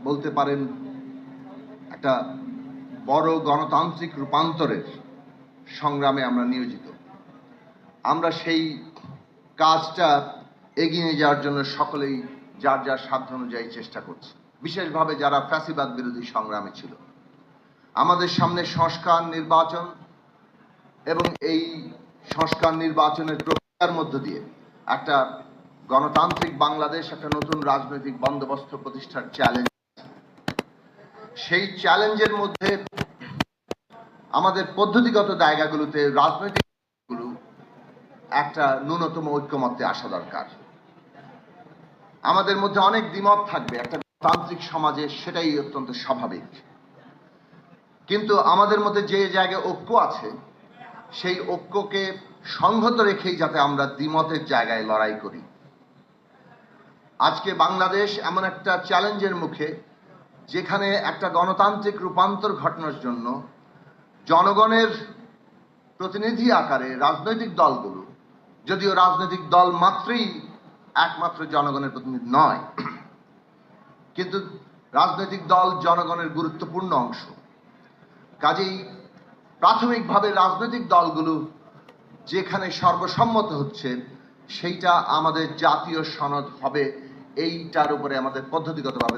বলতে পারেন একটা বড় গণতান্ত্রিক রূপান্তরের সংগ্রামে আমরা নিয়োজিত। আমরা সেই কাজটা এগিয়ে নিয়ে যাওয়ার জন্য সকলেই যার যার সাধ্য অনুযায়ী চেষ্টা করছে, বিশেষভাবে যারা ফ্যাসিবাদ বিরোধী সংগ্রামে ছিল। আমাদের সামনে সংস্কার নির্বাচন এবং এই সংস্কার নির্বাচনের প্রক্রিয়ার মধ্য দিয়ে একটা গণতান্ত্রিক বাংলাদেশ, একটা নতুন রাজনৈতিক বন্দোবস্ত প্রতিষ্ঠার চ্যালেঞ্জ। সেই চ্যালেঞ্জের মধ্যে আমাদের পদ্ধতিগত জায়গাগুলোতে রাজনৈতিকগুলো একটা ন্যূনতম ঐক্যমত্যে আসা দরকার। আমাদের মধ্যে অনেক দ্বিমত থাকবে একটা গণতান্ত্রিক সমাজে, সেটাই অত্যন্ত স্বাভাবিক। কিন্তু আমাদের মধ্যে যে জায়গায় ঐক্য আছে সেই ঐক্যকে সংহত রেখেই যাতে আমরা দ্বিমতের জায়গায় লড়াই করি। আজকে বাংলাদেশ এমন একটা চ্যালেঞ্জের মুখে যেখানে একটা গণতান্ত্রিক রূপান্তর ঘটানোর জন্য জনগণের প্রতিনিধি আকারে রাজনৈতিক দলগুলো, যদিও রাজনৈতিক দল মাত্রই একমাত্র জনগণের প্রতিনিধি নয়, কিন্তু রাজনৈতিক দল জনগণের গুরুত্বপূর্ণ অংশ। কাজেই প্রাথমিকভাবে রাজনৈতিক দলগুলো যেখানে সর্বসম্মত হচ্ছে সেইটা আমাদের জাতীয় সনদ হবে, এইটার উপরে আমাদের পদ্ধতিগতভাবে